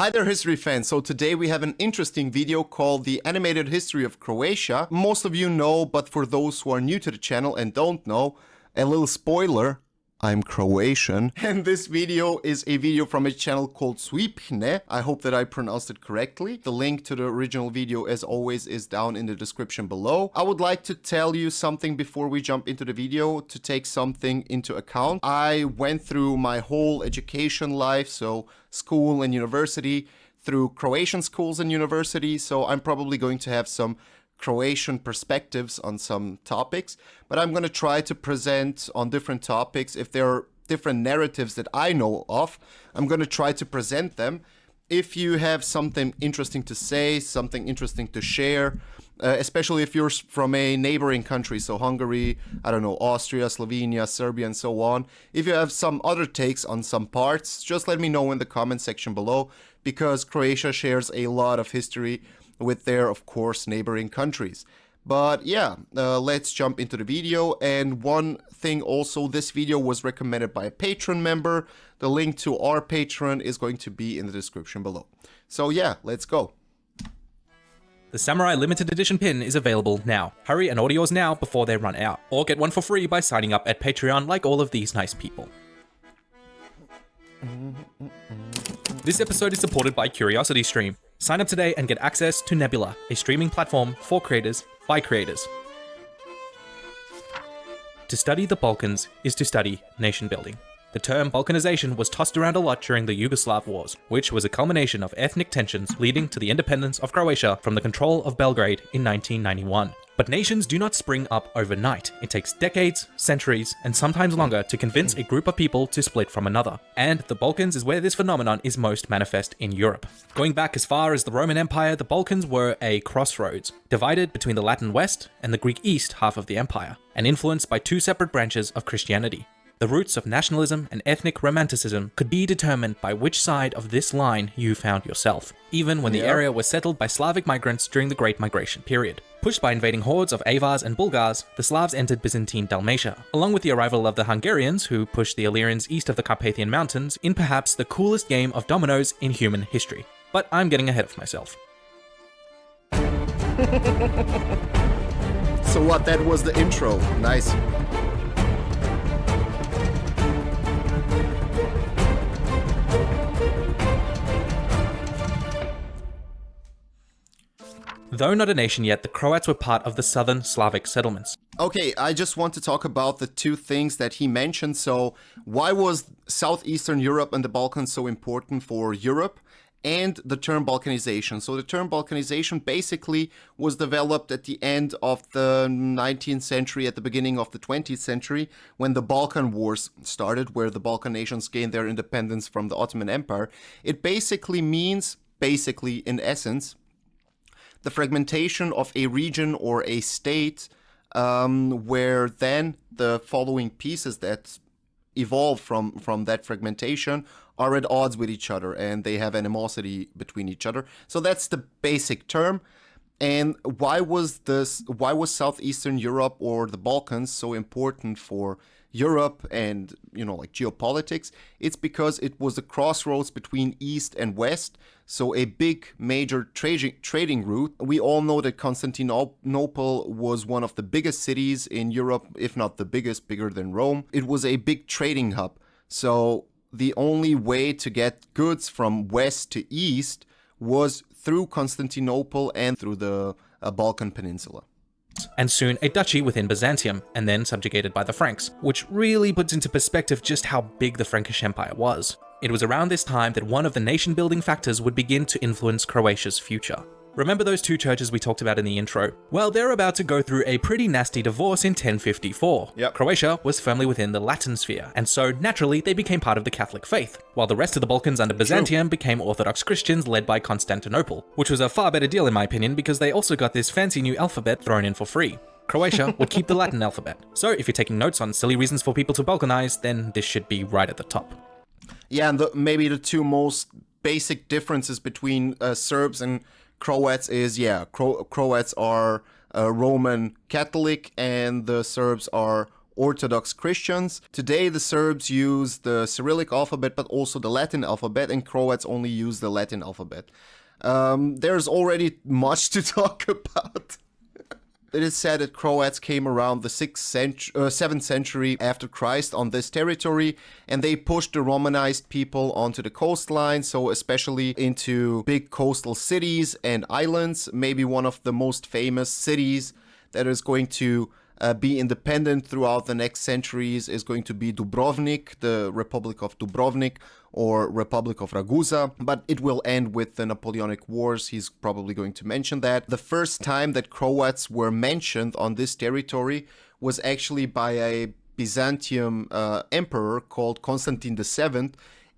Hi there, history fans. So today we have an interesting video called The Animated History of Croatia. Most of you know, but for those who are new to the channel and don't know, a little spoiler, I'm Croatian. And this video is a video from a channel called Suibhne. I hope that I pronounced it correctly. The link to the original video, as always, is down in the description below. I would like to tell you something before we jump into the video, to take something into account. I went through my whole education life, so school and university, through Croatian schools and universities, so I'm probably going to have some Croatian perspectives on some topics, but I'm going to try to present on different topics. If there are different narratives that I know of, I'm going to try to present them. If you have something interesting to say, something interesting to share, especially if you're from a neighboring country, so Hungary, I don't know, Austria, Slovenia, Serbia, and so on. If you have some other takes on some parts, just let me know in the comment section below, because Croatia shares a lot of history with their, of course, neighboring countries. But yeah, let's jump into the video. And one thing also, this video was recommended by a patron member. The link to our patron is going to be in the description below. So yeah, let's go. The Samurai Limited Edition pin is available now. Hurry and order yours now before they run out, or get one for free by signing up at Patreon like all of these nice people. This episode is supported by CuriosityStream. Sign up today and get access to Nebula, a streaming platform for creators by creators. To study the Balkans is to study nation building. The term Balkanization was tossed around a lot during the Yugoslav Wars, which was a culmination of ethnic tensions leading to the independence of Croatia from the control of Belgrade in 1991. But nations do not spring up overnight. It takes decades, centuries, and sometimes longer to convince a group of people to split from another. And the Balkans is where this phenomenon is most manifest in Europe. Going back as far as the Roman Empire, the Balkans were a crossroads, divided between the Latin West and the Greek East half of the empire, and influenced by two separate branches of Christianity. The roots of nationalism and ethnic romanticism could be determined by which side of this line you found yourself, even when the area was settled by Slavic migrants during the Great Migration period. Pushed by invading hordes of Avars and Bulgars, the Slavs entered Byzantine Dalmatia, along with the arrival of the Hungarians, who pushed the Illyrians east of the Carpathian Mountains in perhaps the coolest game of dominoes in human history. But I'm getting ahead of myself. So what, that was the intro. Nice. Though not a nation yet, the Croats were part of the southern Slavic settlements. Okay, I just want to talk about the two things that he mentioned. So, why was Southeastern Europe and the Balkans so important for Europe? And the term Balkanization. So the term Balkanization basically was developed at the end of the 19th century, at the beginning of the 20th century, when the Balkan Wars started, where the Balkan nations gained their independence from the Ottoman Empire. It basically means, in essence, the fragmentation of a region or a state, where then the following pieces that evolve from that fragmentation are at odds with each other, and they have animosity between each other. So that's the basic term. And why was Southeastern Europe or the Balkans so important for Europe and, like geopolitics? It's because it was the crossroads between East and West, so a big major trading route. We all know that Constantinople was one of the biggest cities in Europe, if not the biggest, bigger than Rome. It was a big trading hub. So the only way to get goods from west to east was through Constantinople and through the Balkan Peninsula. And soon a duchy within Byzantium, and then subjugated by the Franks, which really puts into perspective just how big the Frankish Empire was. It was around this time that one of the nation-building factors would begin to influence Croatia's future. Remember those two churches we talked about in the intro? Well, they're about to go through a pretty nasty divorce in 1054. Yep. Croatia was firmly within the Latin sphere, and so naturally they became part of the Catholic faith, while the rest of the Balkans under Byzantium became Orthodox Christians led by Constantinople, which was a far better deal in my opinion because they also got this fancy new alphabet thrown in for free. Croatia would keep the Latin alphabet, so if you're taking notes on silly reasons for people to Balkanize, then this should be right at the top. Yeah, and maybe the two most basic differences between Serbs and Croats is, Croats are Roman Catholic and the Serbs are Orthodox Christians. Today, the Serbs use the Cyrillic alphabet, but also the Latin alphabet, and Croats only use the Latin alphabet. There's already much to talk about. It is said that Croats came around the 7th century after Christ on this territory, and they pushed the Romanized people onto the coastline, so especially into big coastal cities and islands. Maybe one of the most famous cities that is going to be independent throughout the next centuries is going to be Dubrovnik, the Republic of Dubrovnik, or Republic of Ragusa, but it will end with the Napoleonic Wars. He's probably going to mention that. The first time that Croats were mentioned on this territory was actually by a Byzantium emperor called Constantine VII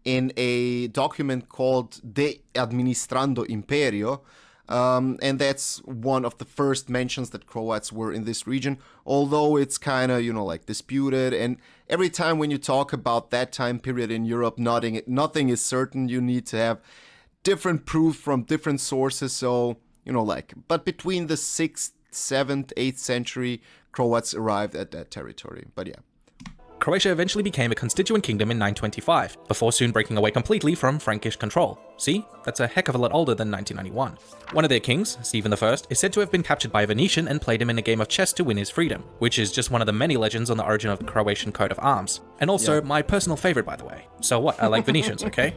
in a document called De Administrando Imperio. And that's one of the first mentions that Croats were in this region, although it's kind of, like disputed. And every time when you talk about that time period in Europe, nothing is certain. You need to have different proof from different sources. So, but between the 6th, 7th, 8th century, Croats arrived at that territory. But yeah. Croatia eventually became a constituent kingdom in 925, before soon breaking away completely from Frankish control. See? That's a heck of a lot older than 1991. One of their kings, Stephen I, is said to have been captured by a Venetian and played him in a game of chess to win his freedom, which is just one of the many legends on the origin of the Croatian coat of arms. And also my personal favorite, by the way. So what? I like Venetians, okay?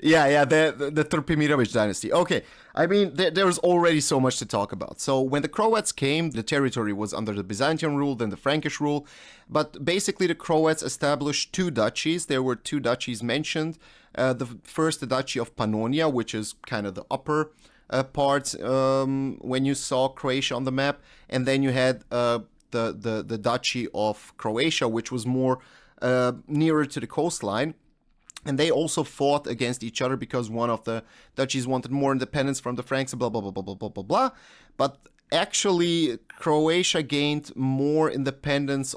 Yeah, the Trpimirović dynasty. Okay, I mean, there's already so much to talk about. So when the Croats came, the territory was under the Byzantine rule, then the Frankish rule. But basically, the Croats established two duchies. There were two duchies mentioned. The Duchy of Pannonia, which is kind of the upper part when you saw Croatia on the map. And then you had the Duchy of Croatia, which was more nearer to the coastline. And they also fought against each other because one of the duchies wanted more independence from the Franks, blah, blah, blah, blah, blah, blah, blah, blah. But actually, Croatia gained more independence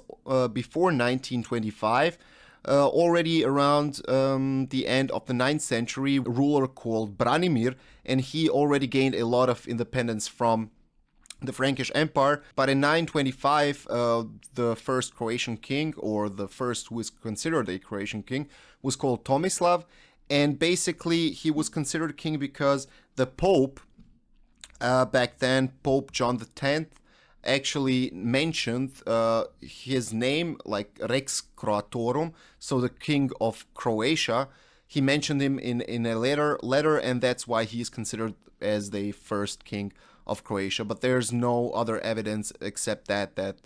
before 1925. Already around the end of the 9th century, a ruler called Branimir, and he already gained a lot of independence from the Frankish Empire. But in 925, the first Croatian king, or the first who is considered a Croatian king, was called Tomislav. And basically, he was considered king because the Pope, back then, Pope John X, actually mentioned his name, like Rex Croatorum, so the king of Croatia. He mentioned him in a letter, and that's why he is considered as the first king of Croatia. But there's no other evidence except that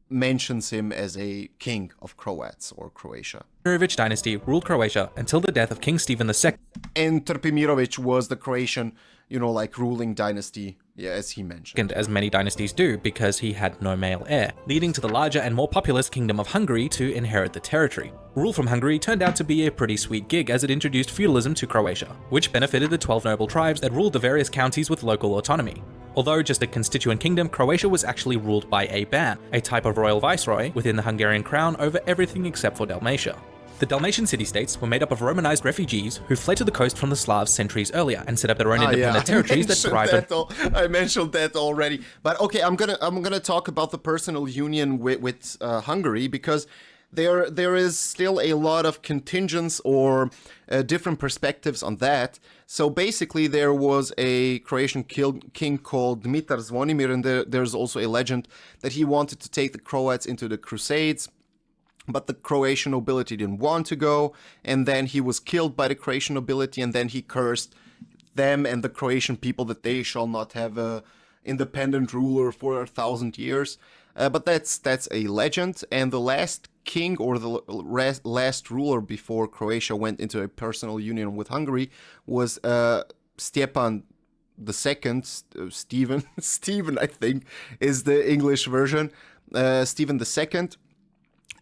mentions him as a king of Croats or Croatia. Trpimirović dynasty ruled Croatia until the death of King Stephen II. And Trpimirović was the Croatian, ruling dynasty, as he mentioned. And as many dynasties do, because he had no male heir, leading to the larger and more populous Kingdom of Hungary to inherit the territory. Rule from Hungary turned out to be a pretty sweet gig as it introduced feudalism to Croatia, which benefited the 12 noble tribes that ruled the various counties with local autonomy. Although just a constituent kingdom, Croatia was actually ruled by a ban, a type of royal viceroy within the Hungarian crown over everything except for Dalmatia. The Dalmatian city-states were made up of Romanized refugees who fled to the coast from the Slavs centuries earlier and set up their own independent territories that thrived. I mentioned that already, but okay, I'm gonna talk about the personal union with Hungary, because there is still a lot of contingents or different perspectives on that. So basically, there was a Croatian king called Dimitar Zvonimir, and there's also a legend that he wanted to take the Croats into the Crusades. But the Croatian nobility didn't want to go, and then he was killed by the Croatian nobility, and then he cursed them and the Croatian people that they shall not have a independent ruler for 1,000 years. But that's a legend, and the last king or the last ruler before Croatia went into a personal union with Hungary was Stjepan II, Stephen I think is the English version, Stephen II.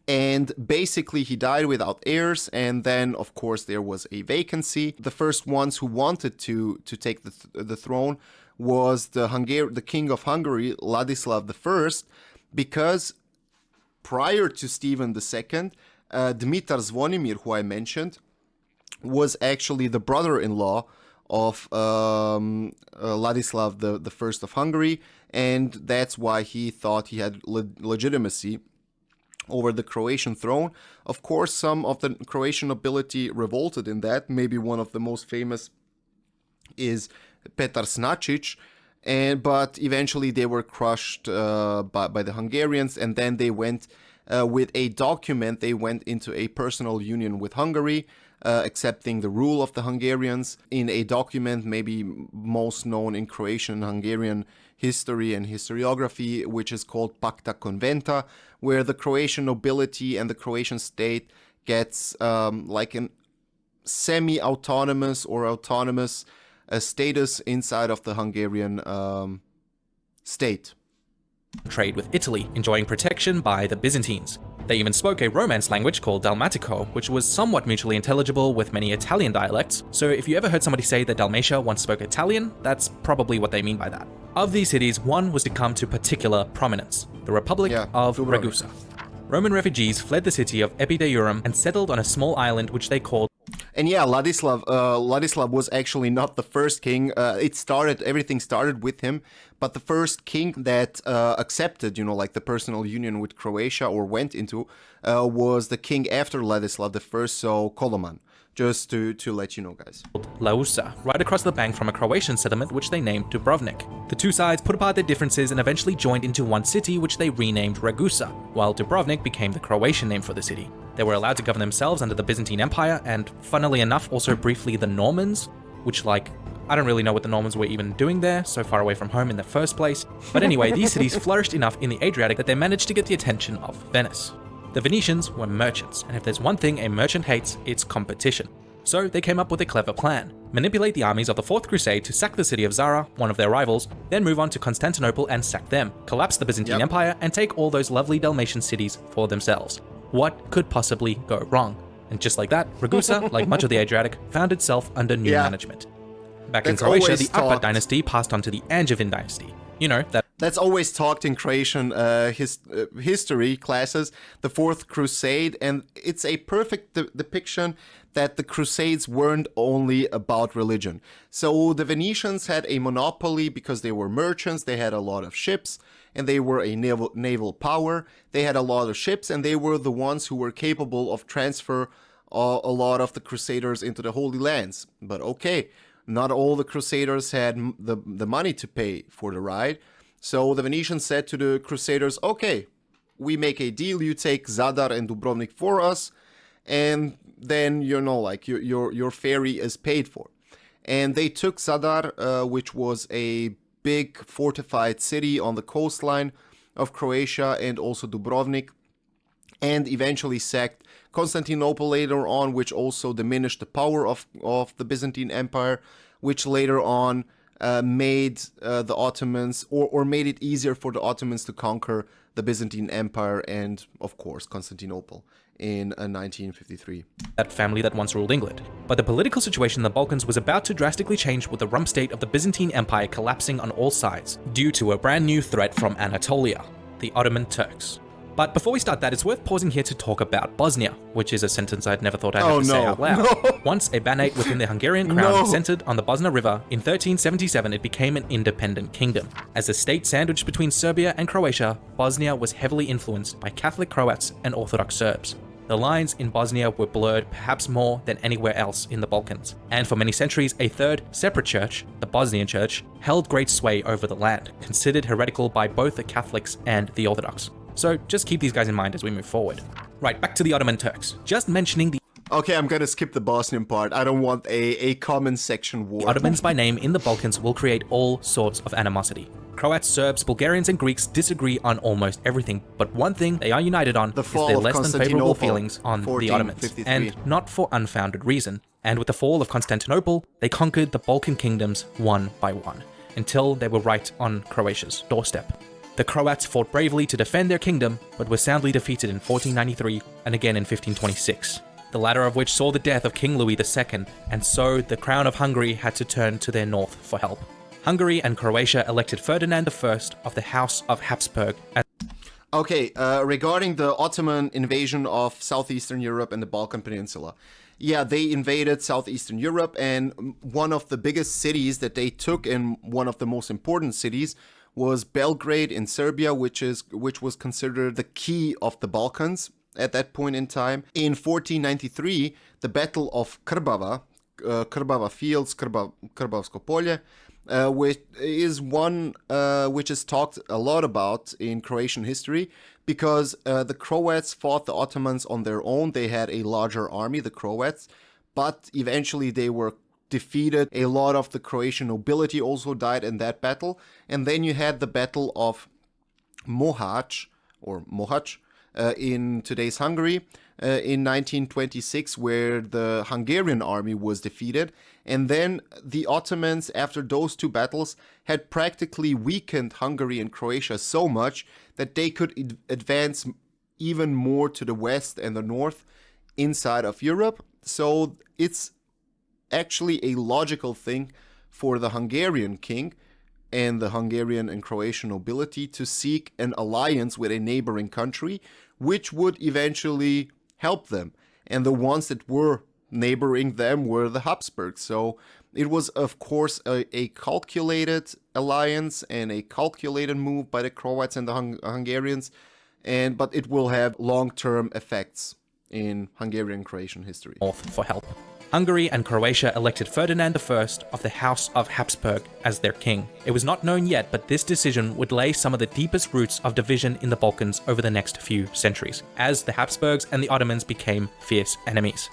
And basically, he died without heirs, and then, of course, there was a vacancy. The first ones who wanted to take the throne was the king of Hungary, Ladislav I, because prior to Stephen II, Dimitar Zvonimir, who I mentioned, was actually the brother-in-law of Ladislav I of Hungary, and that's why he thought he had legitimacy over the Croatian throne. Of course, some of the Croatian nobility revolted in that. Maybe one of the most famous is Petar Snačić, but eventually they were crushed by the Hungarians, and then they went with a document. They went into a personal union with Hungary, accepting the rule of the Hungarians in a document maybe most known in Croatian and Hungarian history and historiography, which is called Pacta Conventa, where the Croatian nobility and the Croatian state gets like an semi-autonomous or autonomous status inside of the Hungarian state. Trade with Italy, enjoying protection by the Byzantines. They even spoke a Romance language called Dalmatico, which was somewhat mutually intelligible with many Italian dialects, so if you ever heard somebody say that Dalmatia once spoke Italian, that's probably what they mean by that. Of these cities, one was to come to particular prominence, the Republic of Ragusa. Roman refugees fled the city of Epideurum and settled on a small island which they called. And yeah, Ladislav was actually not the first king. Everything started with him, but the first king that accepted, like the personal union with Croatia or went into, was the king after Ladislav I, so Koloman. Just to let you know, guys. Lausa, right across the bank from a Croatian settlement which they named Dubrovnik. The two sides put apart their differences and eventually joined into one city which they renamed Ragusa, while Dubrovnik became the Croatian name for the city. They were allowed to govern themselves under the Byzantine Empire and, funnily enough, also briefly the Normans, which I don't really know what the Normans were even doing there, so far away from home in the first place. But anyway, these cities flourished enough in the Adriatic that they managed to get the attention of Venice. The Venetians were merchants, and if there's one thing a merchant hates, it's competition. So they came up with a clever plan. Manipulate the armies of the Fourth Crusade to sack the city of Zara, one of their rivals, then move on to Constantinople and sack them, collapse the Byzantine Empire, and take all those lovely Dalmatian cities for themselves. What could possibly go wrong? And just like that, Ragusa, like much of the Adriatic, found itself under new management. Back in Croatia, the Akbat dynasty passed on to the Angevin dynasty. That's always talked in Croatian history classes, the Fourth Crusade, and it's a perfect depiction that the Crusades weren't only about religion. So the Venetians had a monopoly because they were merchants, they had a lot of ships, and they were a naval power. They had a lot of ships, and they were the ones who were capable of transfer a lot of the Crusaders into the Holy Lands. But okay, not all the Crusaders had the money to pay for the ride. So the Venetians said to the Crusaders, okay, we make a deal, you take Zadar and Dubrovnik for us, and then, your ferry is paid for. And they took Zadar, which was a big fortified city on the coastline of Croatia, and also Dubrovnik, and eventually sacked Constantinople later on, which also diminished the power of the Byzantine Empire, which later on made the Ottomans, or made it easier for the Ottomans to conquer the Byzantine Empire and, of course, Constantinople in 1953. That family that once ruled England. But the political situation in the Balkans was about to drastically change with the rump state of the Byzantine Empire collapsing on all sides due to a brand new threat from Anatolia, the Ottoman Turks. But before we start that, it's worth pausing here to talk about Bosnia, which is a sentence I'd never thought I'd have to say out loud. No. Once a Banate within the Hungarian crown centered on the Bosna River, in 1377 it became an independent kingdom. As a state sandwiched between Serbia and Croatia, Bosnia was heavily influenced by Catholic Croats and Orthodox Serbs. The lines in Bosnia were blurred perhaps more than anywhere else in the Balkans. And for many centuries, a third, separate church, the Bosnian Church, held great sway over the land, considered heretical by both the Catholics and the Orthodox. So just keep these guys in mind as we move forward. Right, back to the Ottoman Turks. Just mentioning the... Okay, I'm gonna skip the Bosnian part. I don't want a common section war. The Ottomans by name in the Balkans will create all sorts of animosity. Croats, Serbs, Bulgarians, and Greeks disagree on almost everything, but one thing they are united on is their less than favorable feelings on the Ottomans, and not for unfounded reason. And with the fall of Constantinople, they conquered the Balkan kingdoms one by one, until they were right on Croatia's doorstep. The Croats fought bravely to defend their kingdom, but were soundly defeated in 1493 and again in 1526, the latter of which saw the death of King Louis II, and so the crown of Hungary had to turn to their north for help. Hungary and Croatia elected Ferdinand I of the House of Habsburg as... Okay, regarding the Ottoman invasion of Southeastern Europe and the Balkan Peninsula. Yeah, they invaded Southeastern Europe, and one of the biggest cities that they took, and one of the most important cities, was Belgrade in Serbia, which was considered the key of the Balkans at that point in time. In 1493, the Battle of Karbava, Karbava Fields, Karbavsko Polje, which is one which is talked a lot about in Croatian history, because the Croats fought the Ottomans on their own. They had a larger army, the Croats, but eventually they were defeated. A lot of the Croatian nobility also died in that battle. And then you had the Battle of Mohacs, in today's Hungary, in 1926, where the Hungarian army was defeated. And then the Ottomans, after those two battles, had practically weakened Hungary and Croatia so much that they could advance even more to the west and the north inside of Europe. So it's actually a logical thing for the Hungarian king and the Hungarian and Croatian nobility to seek an alliance with a neighboring country, which would eventually help them. And the ones that were neighboring them were the Habsburgs. So it was, of course, a calculated alliance and a calculated move by the Croats and the Hungarians, but it will have long-term effects in Hungarian and Croatian history. For help. Hungary and Croatia elected Ferdinand I of the House of Habsburg as their king. It was not known yet, but this decision would lay some of the deepest roots of division in the Balkans over the next few centuries, as the Habsburgs and the Ottomans became fierce enemies.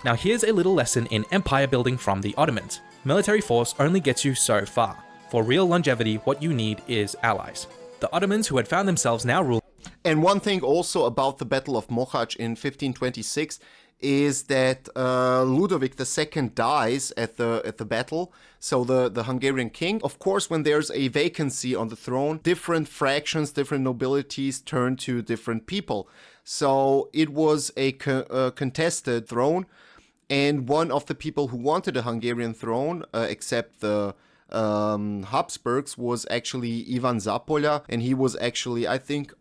Now here's a little lesson in empire building from the Ottomans. Military force only gets you so far. For real longevity, what you need is allies. The Ottomans, who had found themselves now ruling. And one thing also about the Battle of Mohacs in 1526 is that Ludovic II dies at the battle, so the Hungarian king. Of course, when there's a vacancy on the throne, different fractions, different nobilities turn to different people. So it was a contested throne, and one of the people who wanted a Hungarian throne, except the Habsburgs, was actually Ivan Zápolya, and he was actually, I think,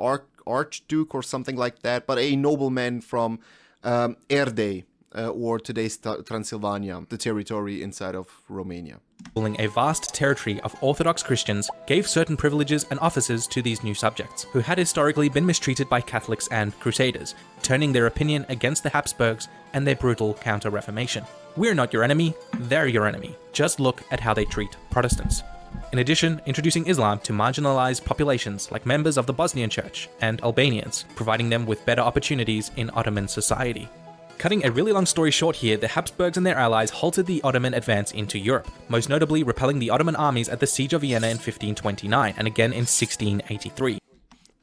Archduke or something like that, but a nobleman from Erdey, or today's Transylvania, the territory inside of Romania. Ruling a vast territory of Orthodox Christians, gave certain privileges and offices to these new subjects, who had historically been mistreated by Catholics and Crusaders, turning their opinion against the Habsburgs and their brutal counter-reformation. We're not your enemy, they're your enemy. Just look at how they treat Protestants. In addition, introducing Islam to marginalized populations like members of the Bosnian Church and Albanians, providing them with better opportunities in Ottoman society. Cutting a really long story short here, the Habsburgs and their allies halted the Ottoman advance into Europe, most notably repelling the Ottoman armies at the Siege of Vienna in 1529 and again in 1683.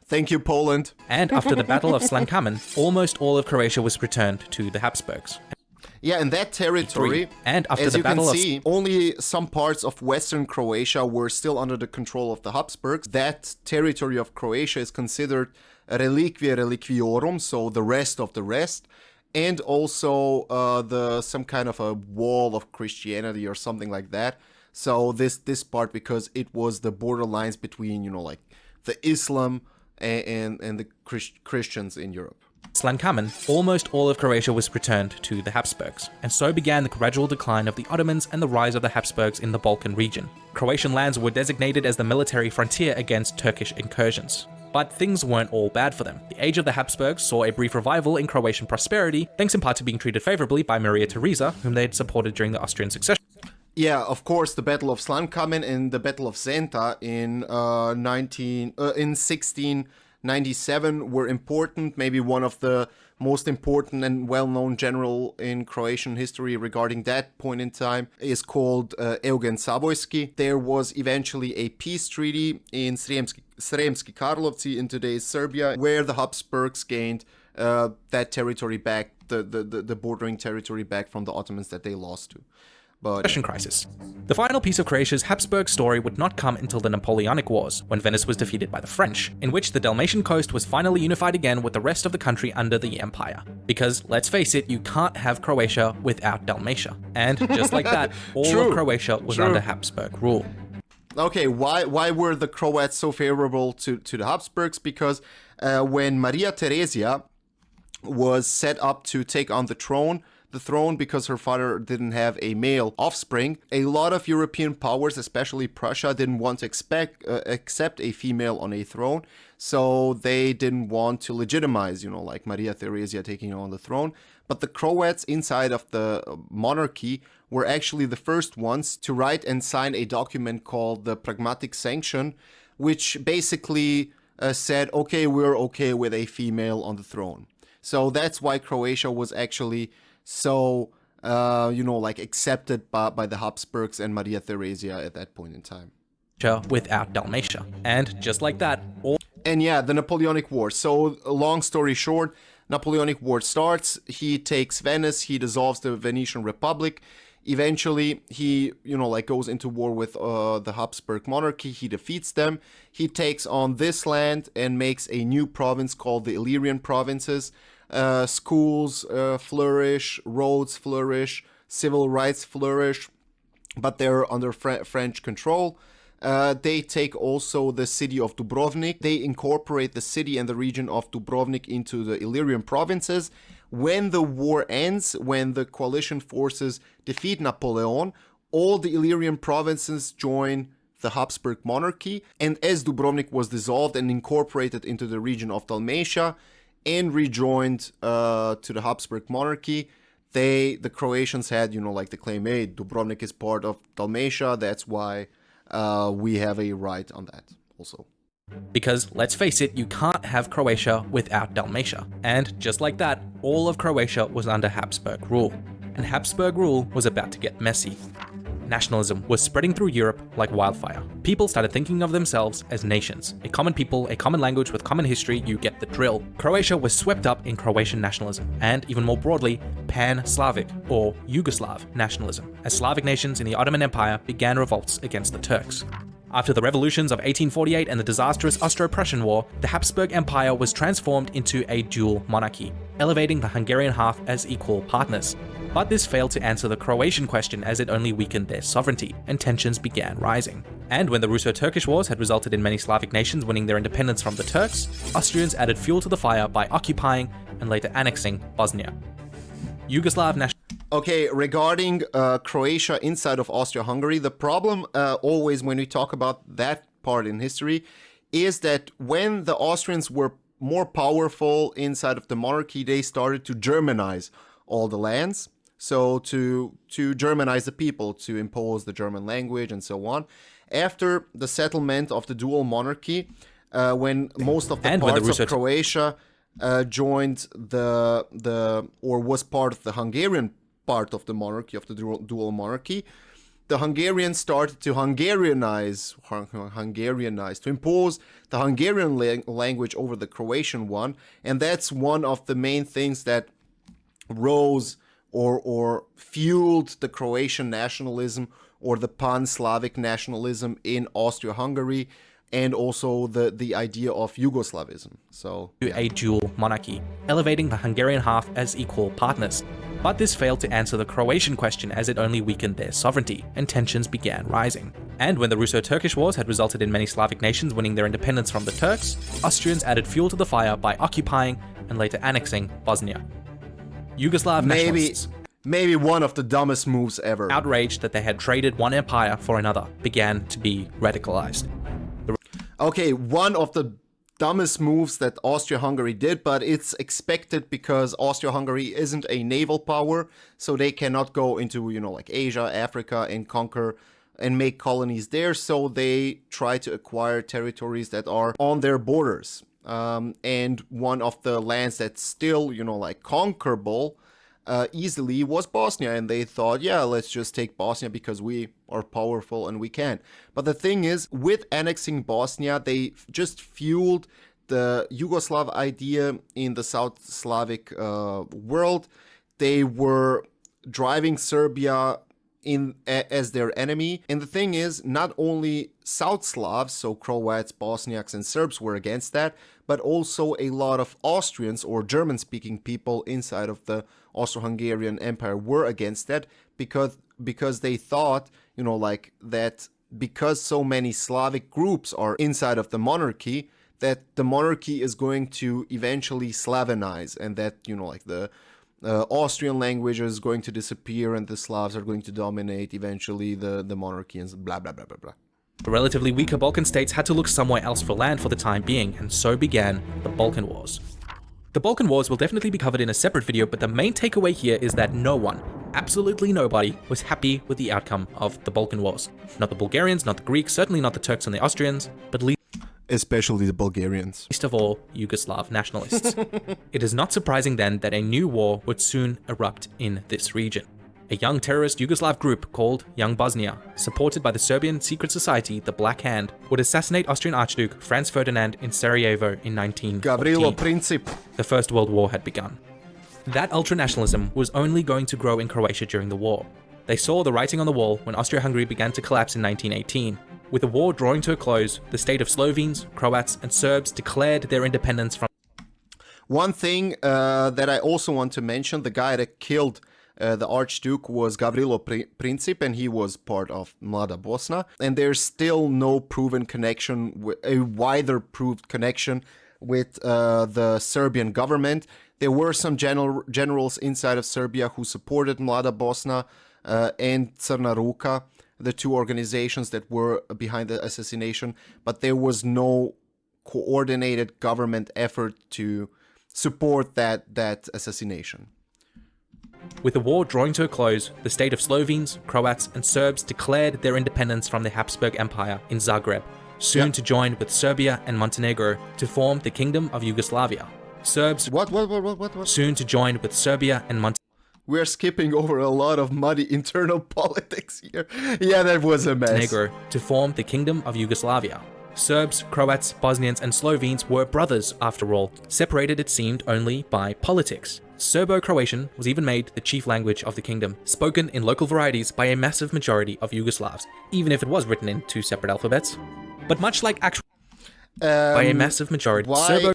Thank you, Poland. And after the Battle of Slankamen, almost all of Croatia was returned to the Habsburgs. Yeah, in that territory, and after as the you can Battle see, only some parts of western Croatia were still under the control of the Habsburgs. That territory of Croatia is considered reliquia reliquiorum, so the rest of the rest, and also some kind of a wall of Christianity or something like that. So this part, because it was the borderlines between, like the Islam and the Christians in Europe. Slankamen, almost all of Croatia was returned to the Habsburgs, and so began the gradual decline of the Ottomans and the rise of the Habsburgs in the Balkan region. Croatian lands were designated as the military frontier against Turkish incursions. But things weren't all bad for them. The age of the Habsburgs saw a brief revival in Croatian prosperity, thanks in part to being treated favorably by Maria Theresa, whom they had supported during the Austrian succession. Yeah, of course, the Battle of Slankamen and the Battle of Zenta in 1697 were important, maybe one of the most important and well-known general in Croatian history regarding that point in time is called Eugen Savojski. There was eventually a peace treaty in Sremski Karlovci in today's Serbia, where the Habsburgs gained that territory back, the bordering territory back from the Ottomans that they lost to. Crisis. The final piece of Croatia's Habsburg story would not come until the Napoleonic Wars, when Venice was defeated by the French, in which the Dalmatian coast was finally unified again with the rest of the country under the empire. Because, let's face it, you can't have Croatia without Dalmatia. And just like that, all of Croatia was under Habsburg rule. Okay, why were the Croats so favorable to the Habsburgs? Because when Maria Theresia was set up to take on the throne, the throne because her father didn't have a male offspring. A lot of European powers, especially Prussia, didn't want to accept a female on a throne, so they didn't want to legitimize, like Maria Theresia taking on the throne. But the Croats inside of the monarchy were actually the first ones to write and sign a document called the Pragmatic Sanction, which basically said, okay, we're okay with a female on the throne. So that's why Croatia was actually so, accepted by the Habsburgs and Maria Theresia at that point in time. Without Dalmatia. And just like that, And yeah, the Napoleonic Wars. So long story short, Napoleonic War starts, he takes Venice, he dissolves the Venetian Republic. Eventually, he, goes into war with the Habsburg monarchy. He defeats them. He takes on this land and makes a new province called the Illyrian provinces. Schools flourish, roads flourish, civil rights flourish, but they're under French control. They take also the city of Dubrovnik. They incorporate the city and the region of Dubrovnik into the Illyrian provinces. When the war ends, when the coalition forces defeat Napoleon, all the Illyrian provinces join the Habsburg monarchy. And as Dubrovnik was dissolved and incorporated into the region of Dalmatia and rejoined to the Habsburg monarchy, the Croatians had, the claim, hey, Dubrovnik is part of Dalmatia. That's why we have a right on that also. Because, let's face it, you can't have Croatia without Dalmatia. And just like that, all of Croatia was under Habsburg rule. And Habsburg rule was about to get messy. Nationalism was spreading through Europe like wildfire. People started thinking of themselves as nations. A common people, a common language with common history, you get the drill. Croatia was swept up in Croatian nationalism, and even more broadly, Pan-Slavic, or Yugoslav nationalism, as Slavic nations in the Ottoman Empire began revolts against the Turks. After the revolutions of 1848 and the disastrous Austro-Prussian War, the Habsburg Empire was transformed into a dual monarchy, elevating the Hungarian half as equal partners. But this failed to answer the Croatian question, as it only weakened their sovereignty, and tensions began rising. And when the Russo-Turkish Wars had resulted in many Slavic nations winning their independence from the Turks, Austrians added fuel to the fire by occupying and later annexing Bosnia. Yugoslav Okay, regarding Croatia inside of Austria-Hungary, the problem always when we talk about that part in history is that when the Austrians were more powerful inside of the monarchy, they started to Germanize all the lands. So to Germanize the people, to impose the German language and so on. After the settlement of the dual monarchy, when most of the parts of Croatia joined or was part of the Hungarian part of the monarchy, of the dual monarchy, the Hungarians started to Hungarianize, to impose the Hungarian language over the Croatian one, and that's one of the main things that rose or fueled the Croatian nationalism or the pan-Slavic nationalism in Austria-Hungary, and also the idea of Yugoslavism. So a dual monarchy, elevating the Hungarian half as equal partners. But this failed to answer the Croatian question, as it only weakened their sovereignty, and tensions began rising. And when the Russo-Turkish Wars had resulted in many Slavic nations winning their independence from the Turks, Austrians added fuel to the fire by occupying and later annexing Bosnia. Yugoslav nationalists, maybe one of the dumbest moves ever, outraged that they had traded one empire for another, began to be radicalized. Okay, one of the dumbest moves that Austria-Hungary did, but it's expected because Austria-Hungary isn't a naval power, so they cannot go into, like Asia, Africa, and conquer and make colonies there, so they try to acquire territories that are on their borders. And one of the lands that's still, conquerable easily was Bosnia, and they thought, yeah, let's just take Bosnia because we are powerful and we can. But the thing is, with annexing Bosnia, they just fueled the Yugoslav idea in the South Slavic world. They were driving Serbia as their enemy. And the thing is, not only South Slavs, so Croats, Bosniaks, and Serbs were against that, but also a lot of Austrians or German-speaking people inside of the Austro-Hungarian Empire were against that because they thought, that because so many Slavic groups are inside of the monarchy, that the monarchy is going to eventually Slavenize, and that, Austrian language is going to disappear and the Slavs are going to dominate eventually the monarchy and blah, blah, blah, blah, blah. The relatively weaker Balkan states had to look somewhere else for land for the time being, and so began the Balkan Wars. The Balkan Wars will definitely be covered in a separate video, but the main takeaway here is that no one, absolutely nobody, was happy with the outcome of the Balkan Wars. Not the Bulgarians, not the Greeks, certainly not the Turks and the Austrians, but especially the Bulgarians. Least of all, Yugoslav nationalists. It is not surprising then that a new war would soon erupt in this region. A young terrorist Yugoslav group called Young Bosnia, supported by the Serbian secret society, the Black Hand, would assassinate Austrian Archduke Franz Ferdinand in Sarajevo in 1914. Gavrilo Princip. The First World War had begun. That ultranationalism was only going to grow in Croatia during the war. They saw the writing on the wall when Austria-Hungary began to collapse in 1918. With the war drawing to a close, the state of Slovenes, Croats, and Serbs declared their independence from... One thing that I also want to mention, the guy that killed the Archduke was Gavrilo Princip, and he was part of Mlada Bosna. And there's still no proven connection, a wider proved connection with the Serbian government. There were some generals inside of Serbia who supported Mlada Bosna and Crna Ruka, the two organizations that were behind the assassination, but there was no coordinated government effort to support that assassination. With the war drawing to a close, the state of Slovenes, Croats, and Serbs declared their independence from the Habsburg Empire in Zagreb, soon to join with Serbia and Montenegro to form the Kingdom of Yugoslavia. Serbs What? soon to join with Serbia and Montenegro. We're skipping over a lot of muddy internal politics here. Yeah, that was a mess. Montenegro to form the Kingdom of Yugoslavia. Serbs, Croats, Bosnians, and Slovenes were brothers, after all, separated it seemed only by politics. Serbo-Croatian was even made the chief language of the kingdom, spoken in local varieties by a massive majority of Yugoslavs, even if it was written in two separate alphabets. But much like actual by a massive majority, Serbo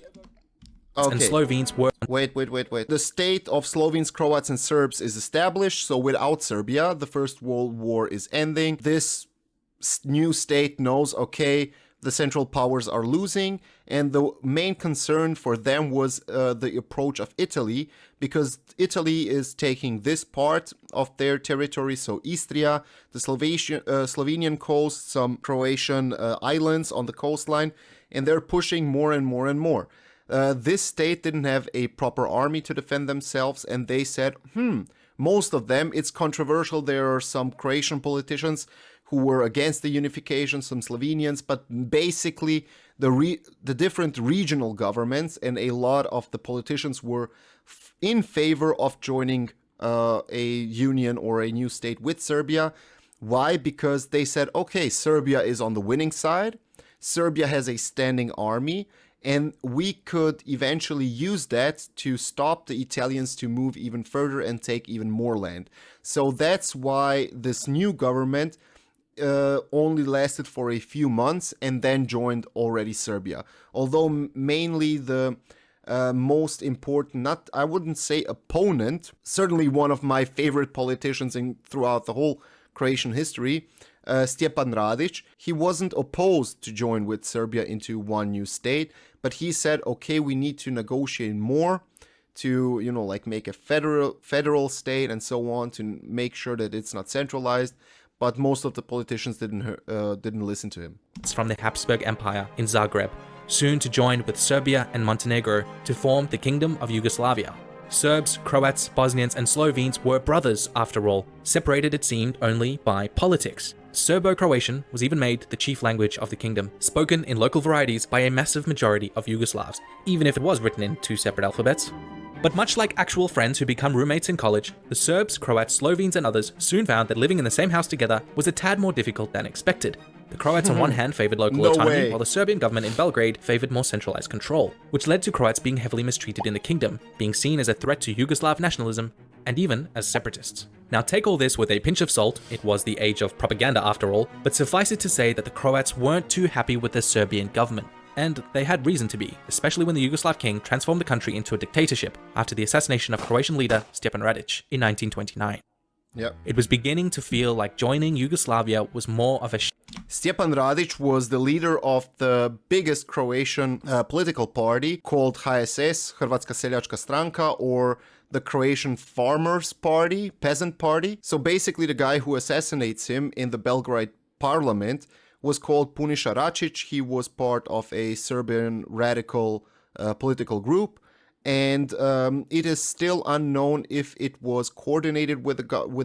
and Slovenes were... Wait. The state of Slovenes, Croats, and Serbs is established, so without Serbia, the First World War is ending. This new state knows, okay, the Central Powers are losing, and the main concern for them was the approach of Italy, because Italy is taking this part of their territory, so Istria, the Slovenian coast, some Croatian islands on the coastline, and they're pushing more and more and more. This state didn't have a proper army to defend themselves, and they said, most of them, it's controversial. There are some Croatian politicians who were against the unification, some Slovenians, but basically the different regional governments and a lot of the politicians were in favor of joining a union or a new state with Serbia. Why? Because they said, okay, Serbia is on the winning side, Serbia has a standing army, and we could eventually use that to stop the Italians to move even further and take even more land. So that's why this new government only lasted for a few months and then joined already Serbia. Although mainly the most important, I wouldn't say opponent, certainly one of my favorite politicians throughout the whole Croatian history, Stjepan Radic, he wasn't opposed to join with Serbia into one new state, but he said, okay, we need to negotiate more to, like make a federal state and so on, to make sure that it's not centralized. But most of the politicians didn't listen to him. It's from the Habsburg Empire in Zagreb, soon to join with Serbia and Montenegro to form the Kingdom of Yugoslavia. Serbs, Croats, Bosnians, and Slovenes were brothers, after all, separated it seemed only by politics. Serbo-Croatian was even made the chief language of the kingdom, spoken in local varieties by a massive majority of Yugoslavs, even if it was written in two separate alphabets. But much like actual friends who become roommates in college, the Serbs, Croats, Slovenes, and others soon found that living in the same house together was a tad more difficult than expected. The Croats on one hand favored local autonomy, while the Serbian government in Belgrade favored more centralized control, which led to Croats being heavily mistreated in the kingdom, being seen as a threat to Yugoslav nationalism, and even as separatists. Now take all this with a pinch of salt, it was the age of propaganda after all, but suffice it to say that the Croats weren't too happy with the Serbian government. And they had reason to be, especially when the Yugoslav king transformed the country into a dictatorship after the assassination of Croatian leader Stjepan Radic in 1929. Yep. It was beginning to feel like joining Yugoslavia was more of a Stjepan Radic was the leader of the biggest Croatian political party called HSS, Hrvatska seljačka stranka, or the Croatian Farmers Party, Peasant Party. So basically the guy who assassinates him in the Belgrade parliament was called Puniša Račić. He was part of a Serbian radical political group. And it is still unknown if it was coordinated with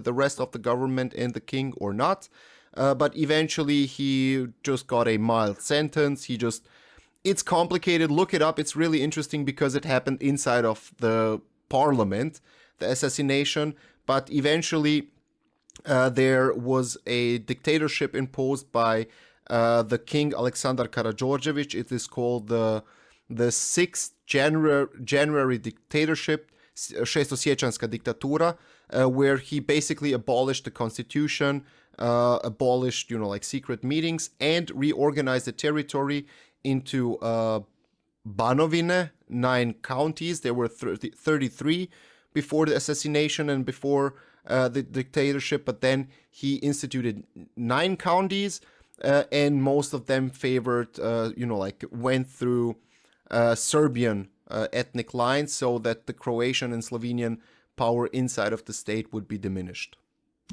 the rest of the government and the king or not. But eventually he just got a mild sentence. It's complicated. Look it up. It's really interesting because it happened inside of the parliament, the assassination. But eventually there was a dictatorship imposed by the king Aleksandar Karađorđević. It is called the 6th January dictatorship, Šestosječanska diktatura, where he basically abolished the constitution, abolished, like secret meetings, and reorganized the territory into Banovine, 9 counties. There were 33 before the assassination and before the dictatorship, but then he instituted 9 counties, and most of them favored, went through Serbian ethnic lines so that the Croatian and Slovenian power inside of the state would be diminished.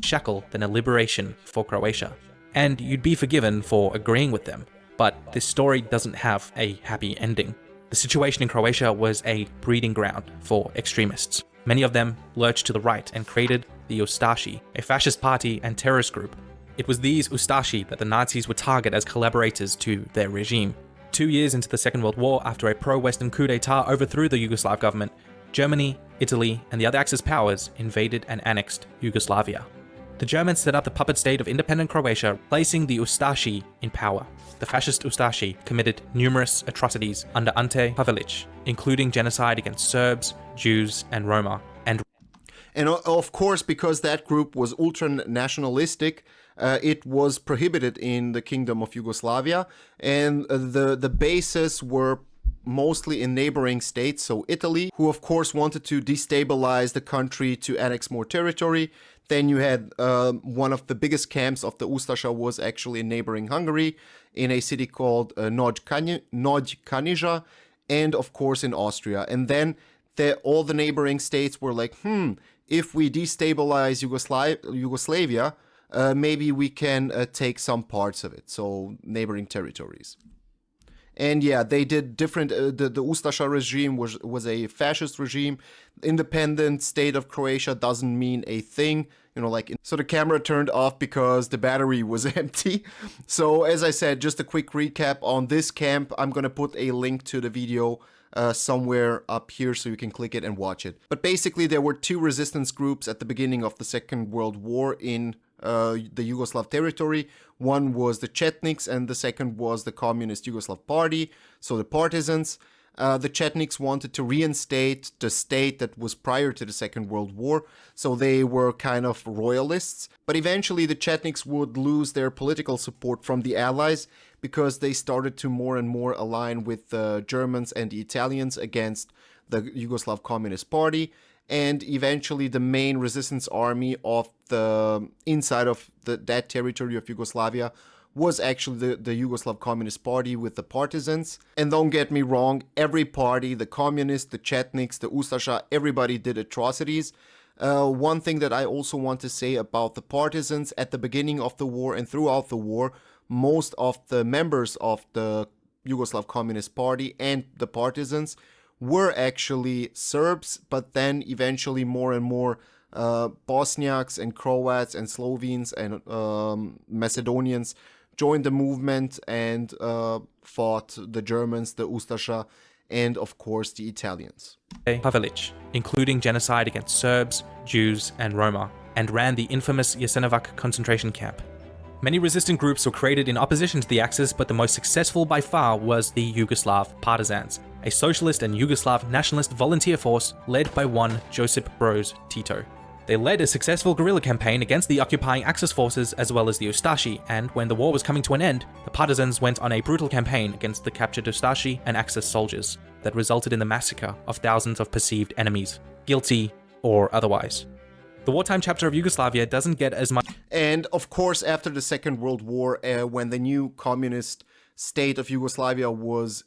Shackle than a liberation for Croatia. And you'd be forgiven for agreeing with them. But this story doesn't have a happy ending. The situation in Croatia was a breeding ground for extremists. Many of them lurched to the right and created the Ustashi, a fascist party and terrorist group. It was these Ustashi that the Nazis would target as collaborators to their regime. 2 years into the Second World War, after a pro-Western coup d'etat overthrew the Yugoslav government, Germany, Italy, and the other Axis powers invaded and annexed Yugoslavia. The Germans set up the puppet state of independent Croatia, placing the Ustashi in power. The fascist Ustashi committed numerous atrocities under Ante Pavelić, including genocide against Serbs, Jews, and Roma. And of course, because that group was ultra-nationalistic, it was prohibited in the Kingdom of Yugoslavia, and the bases were mostly in neighboring states, so Italy, who of course wanted to destabilize the country to annex more territory. Then you had one of the biggest camps of the Ustasha was actually in neighboring Hungary, in a city called Nagy-Kanizsa, and of course in Austria. And then all the neighboring states were like, if we destabilize Yugoslavia, maybe we can take some parts of it, so neighboring territories. And yeah, they did different, the Ustasha regime was a fascist regime. Independent state of Croatia doesn't mean a thing, so the camera turned off because the battery was empty. So as I said, just a quick recap on this camp. I'm gonna put a link to the video somewhere up here so you can click it and watch it. But basically there were 2 resistance groups at the beginning of the Second World War in the Yugoslav territory. One was the Chetniks and the second was the Communist Yugoslav Party, so the Partisans. The Chetniks wanted to reinstate the state that was prior to the Second World War, so they were kind of royalists. But eventually the Chetniks would lose their political support from the Allies because they started to more and more align with the Germans and the Italians against the Yugoslav Communist Party. And eventually the main resistance army of the inside of that territory of Yugoslavia was actually the Yugoslav Communist Party with the Partisans. And don't get me wrong, every party, the Communists, the Chetniks, the Ustasha, everybody did atrocities. One thing that I also want to say about the Partisans, at the beginning of the war and throughout the war, most of the members of the Yugoslav Communist Party and the Partisans were actually Serbs, but then eventually more and more Bosniaks and Croats and Slovenes and Macedonians joined the movement and fought the Germans, the Ustasha, and of course the Italians. Pavelić, including genocide against Serbs, Jews, and Roma, and ran the infamous Jasenovac concentration camp. Many resistant groups were created in opposition to the Axis, but the most successful by far was the Yugoslav Partisans, a socialist and Yugoslav nationalist volunteer force led by one Josip Broz Tito. They led a successful guerrilla campaign against the occupying Axis forces as well as the Ustashi, and when the war was coming to an end, the Partisans went on a brutal campaign against the captured Ustashi and Axis soldiers that resulted in the massacre of thousands of perceived enemies, guilty or otherwise. The wartime chapter of Yugoslavia doesn't get as much. And of course, after the Second World War, when the new communist state of Yugoslavia was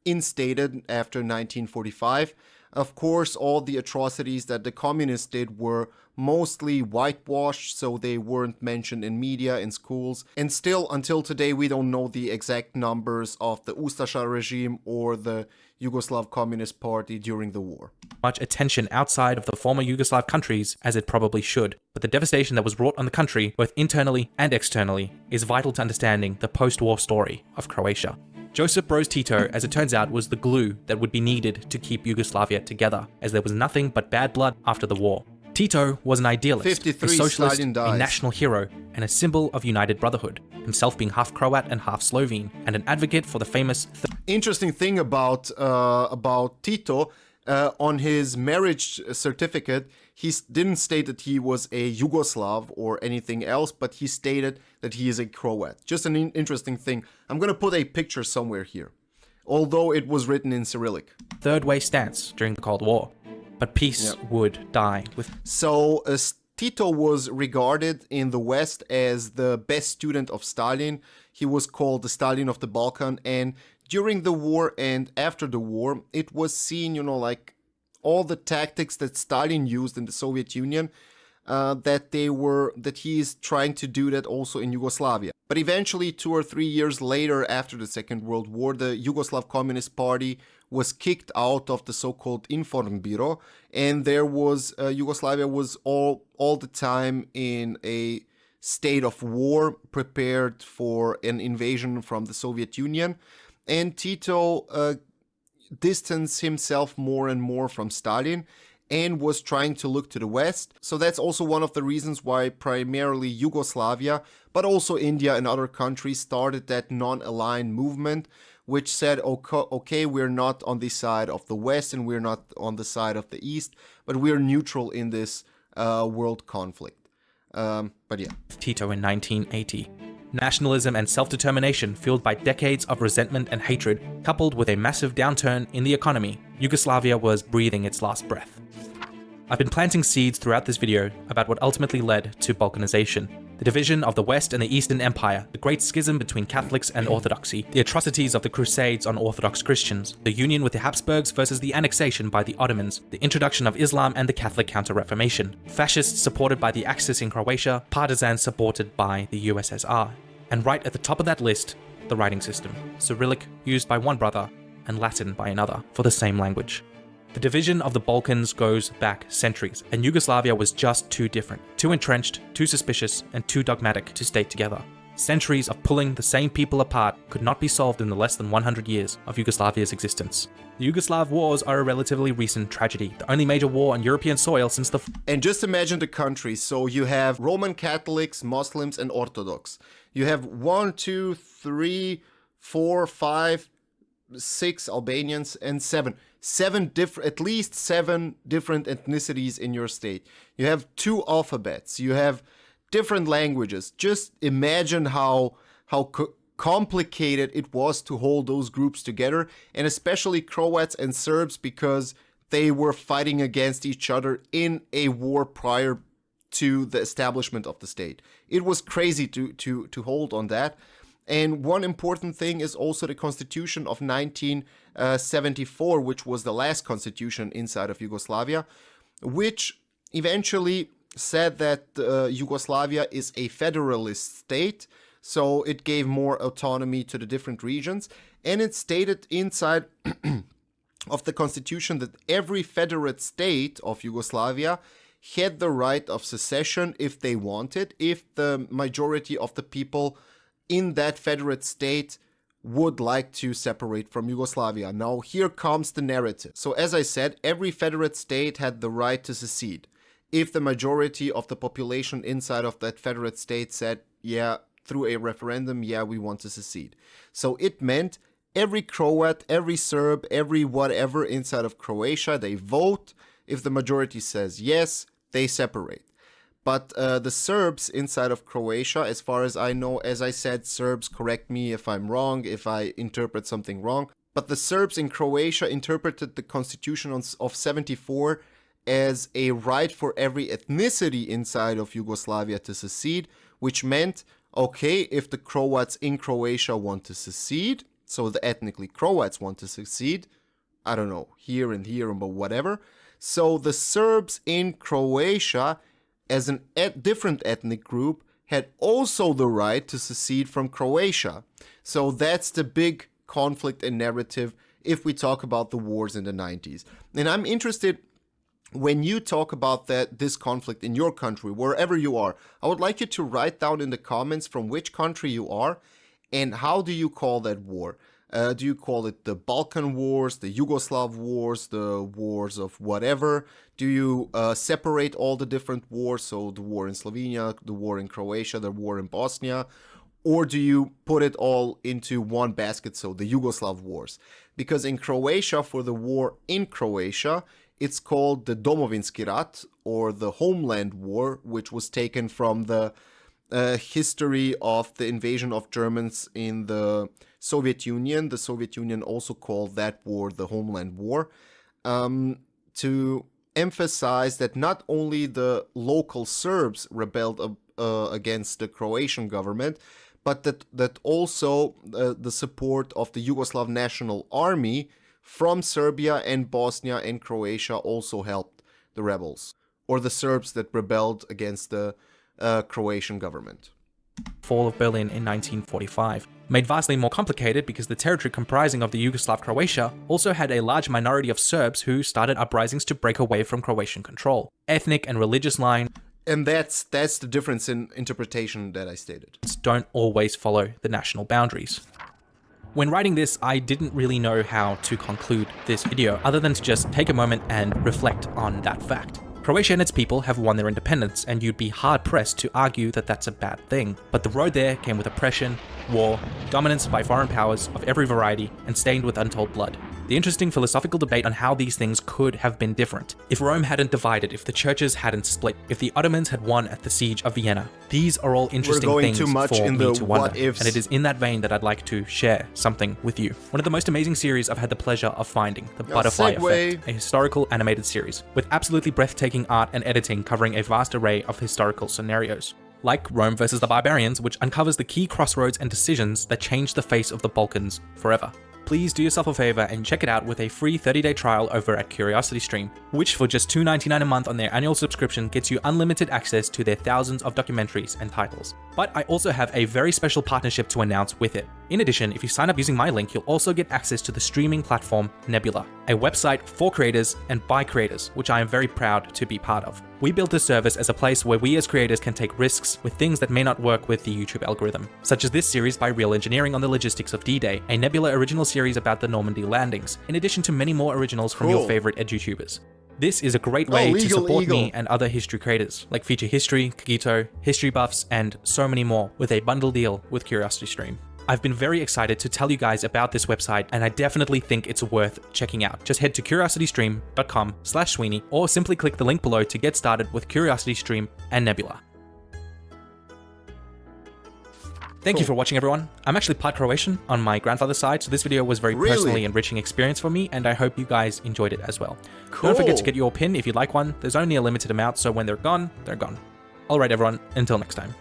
instated after 1945, Of course, all the atrocities that the communists did were mostly whitewashed, so they weren't mentioned in media, in schools. And still, until today, we don't know the exact numbers of the Ustasha regime or the Yugoslav Communist Party during the war. Much attention outside of the former Yugoslav countries as it probably should, but the devastation that was wrought on the country, both internally and externally, is vital to understanding the post-war story of Croatia. Josip Broz Tito, as it turns out, was the glue that would be needed to keep Yugoslavia together, as there was nothing but bad blood after the war. Tito was an idealist, a socialist, a national hero, and a symbol of united brotherhood, himself being half Croat and half Slovene, and an advocate for the famous... Interesting thing about Tito, on his marriage certificate, he didn't state that he was a Yugoslav or anything else, but he stated that he is a Croat. Just an interesting thing. I'm going to put a picture somewhere here, although it was written in Cyrillic. Third way stance during the Cold War, but peace would die with... So Tito was regarded in the West as the best student of Stalin. He was called the Stalin of the Balkan, and during the war and after the war, it was seen, like all the tactics that Stalin used in the Soviet Union, that he is trying to do that also in Yugoslavia. But eventually, 2 or 3 years later, after the Second World War, the Yugoslav Communist Party was kicked out of the so-called Informbiro, and there was Yugoslavia was all the time in a state of war, prepared for an invasion from the Soviet Union. And Tito distanced himself more and more from Stalin and was trying to look to the West. So that's also one of the reasons why primarily Yugoslavia, but also India and other countries started that non-aligned movement, which said, okay, we're not on the side of the West and we're not on the side of the East, but we're neutral in this world conflict. But yeah. Tito in 1980. Nationalism and self-determination fueled by decades of resentment and hatred, coupled with a massive downturn in the economy, Yugoslavia was breathing its last breath. I've been planting seeds throughout this video about what ultimately led to Balkanization. The division of the West and the Eastern Empire, the great schism between Catholics and Orthodoxy, the atrocities of the Crusades on Orthodox Christians, the union with the Habsburgs versus the annexation by the Ottomans, the introduction of Islam and the Catholic Counter-Reformation, fascists supported by the Axis in Croatia, partisans supported by the USSR. And right at the top of that list, the writing system, Cyrillic used by one brother and Latin by another for the same language. The division of the Balkans goes back centuries, and Yugoslavia was just too different, too entrenched, too suspicious, and too dogmatic to stay together. Centuries of pulling the same people apart could not be solved in the less than 100 years of Yugoslavia's existence. The Yugoslav Wars are a relatively recent tragedy, the only major war on European soil since the... And just imagine the country. So you have Roman Catholics, Muslims, and Orthodox. You have 1, 2, 3, 4, 5, 6 Albanians, and 7. At least 7 different ethnicities in your state. You have 2 alphabets. You have different languages. Just imagine how complicated it was to hold those groups together, and especially Croats and Serbs, because they were fighting against each other in a war prior to the establishment of the state. It was crazy to hold on that. And one important thing is also the Constitution of 1974, which was the last constitution inside of Yugoslavia, which eventually said that Yugoslavia is a federalist state, so it gave more autonomy to the different regions. And it stated inside of the Constitution that every federate state of Yugoslavia had the right of secession if they wanted, if the majority of the people in that federate state would like to separate from Yugoslavia. Now, here comes the narrative. So, as I said, every federate state had the right to secede. If the majority of the population inside of that federate state said, yeah, through a referendum, yeah, we want to secede. So it meant every Croat, every Serb, every whatever inside of Croatia, they vote. If the majority says yes, they separate. But the Serbs inside of Croatia, as far as I know, as I said, Serbs, correct me if I'm wrong, if I interpret something wrong. But the Serbs in Croatia interpreted the Constitution of 74 as a right for every ethnicity inside of Yugoslavia to secede, which meant, okay, if the Croats in Croatia want to secede, so the ethnically Croats want to secede, I don't know, here and here, but whatever. So the Serbs in Croatia, as a different ethnic group, had also the right to secede from Croatia. So that's the big conflict and narrative if we talk about the wars in the 90s. And I'm interested, when you talk about this conflict in your country, wherever you are, I would like you to write down in the comments from which country you are and how do you call that war. Do you call it the Balkan Wars, the Yugoslav Wars, the wars of whatever? Do you separate all the different wars, so the war in Slovenia, the war in Croatia, the war in Bosnia? Or do you put it all into one basket, so the Yugoslav Wars? Because in Croatia, for the war in Croatia, it's called the Domovinski Rat, or the Homeland War, which was taken from the history of the invasion of Germans in the Soviet Union. The Soviet Union also called that war the Homeland War, to emphasize that not only the local Serbs rebelled against the Croatian government, but that also the support of the Yugoslav National Army from Serbia and Bosnia and Croatia also helped the rebels, or the Serbs that rebelled against the Croatian government. Fall of Berlin in 1945, made vastly more complicated because the territory comprising of the Yugoslav Croatia also had a large minority of Serbs who started uprisings to break away from Croatian control. Ethnic and religious lines, and that's the difference in interpretation that I stated, don't always follow the national boundaries. When writing this, I didn't really know how to conclude this video other than to just take a moment and reflect on that fact. Croatia and its people have won their independence, and you'd be hard-pressed to argue that that's a bad thing. But the road there came with oppression, war, dominance by foreign powers of every variety, and stained with untold blood. The interesting philosophical debate on how these things could have been different. If Rome hadn't divided, if the churches hadn't split, if the Ottomans had won at the siege of Vienna. These are all interesting things for me to wonder, and it is in that vein that I'd like to share something with you. One of the most amazing series I've had the pleasure of finding, The Butterfly Effect, a historical animated series, with absolutely breathtaking art and editing covering a vast array of historical scenarios. Like Rome versus the Barbarians, which uncovers the key crossroads and decisions that changed the face of the Balkans forever. Please do yourself a favor and check it out with a free 30-day trial over at CuriosityStream, which for just $2.99 a month on their annual subscription gets you unlimited access to their thousands of documentaries and titles. But I also have a very special partnership to announce with it. In addition, if you sign up using my link, you'll also get access to the streaming platform Nebula, a website for creators and by creators, which I am very proud to be part of. We built this service as a place where we as creators can take risks with things that may not work with the YouTube algorithm, such as this series by Real Engineering on the logistics of D-Day, a Nebula original series about the Normandy landings, in addition to many more originals from your favorite edutubers. This is a great way to support me and other history creators, like Feature History, Kagito, History Buffs, and so many more, with a bundle deal with CuriosityStream. I've been very excited to tell you guys about this website, and I definitely think it's worth checking out. Just head to curiositystream.com/Suibhne or simply click the link below to get started with CuriosityStream and Nebula. Thank you for watching, everyone. I'm actually part Croatian on my grandfather's side, so this video was very personally enriching experience for me, and I hope you guys enjoyed it as well. Don't forget to get your pin if you'd like one. There's only a limited amount, so when they're gone, they're gone. Alright everyone, until next time.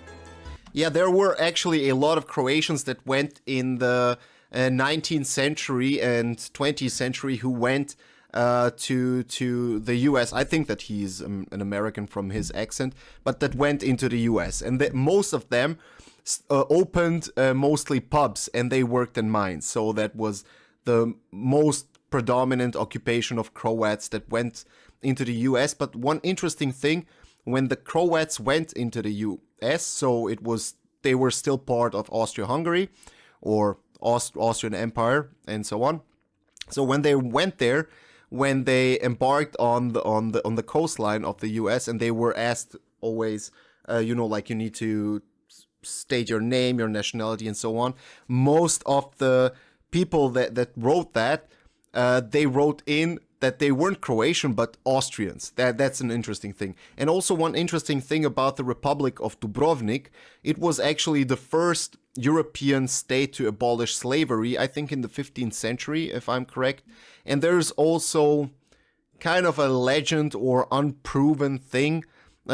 Yeah, there were actually a lot of Croatians that went in the 19th century and 20th century who went to the US. I think that he's an American from his accent, but that went into the US. And that most of them opened mostly pubs, and they worked in mines. So that was the most predominant occupation of Croats that went into the US. But one interesting thing, when the Croats went into the US, so they were still part of Austria-Hungary or Austrian Empire and so on. So when they went there, when they embarked on the coastline of the US, and they were asked always, like you need to state your name, your nationality, and so on. Most of the people that wrote that, they wrote in that they weren't Croatian but Austrians. That's an interesting thing. And also one interesting thing about the Republic of Dubrovnik, it was actually the first European state to abolish slavery, I think in the 15th century, if I'm correct. And there's also kind of a legend or unproven thing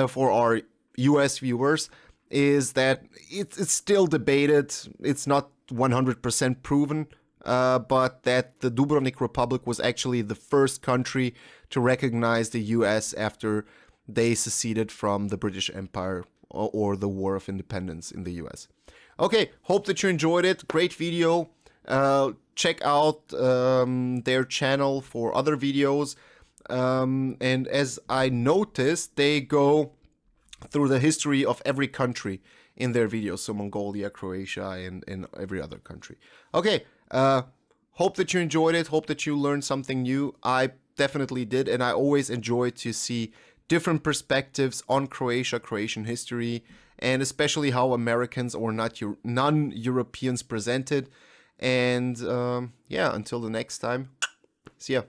for our US viewers, is that it's still debated. It's not 100% proven but that the Dubrovnik Republic was actually the first country to recognize the US after they seceded from the British Empire or the War of Independence in the US. Okay, hope that you enjoyed it. Great video. Check out their channel for other videos. And as I noticed, they go through the history of every country in their videos. So Mongolia, Croatia, and every other country. Okay, hope that you enjoyed it. Hope that you learned something new. I definitely did, and I always enjoy to see different perspectives on Croatia, Croatian history, and especially how Americans or non-Europeans presented. And yeah, until the next time, see ya.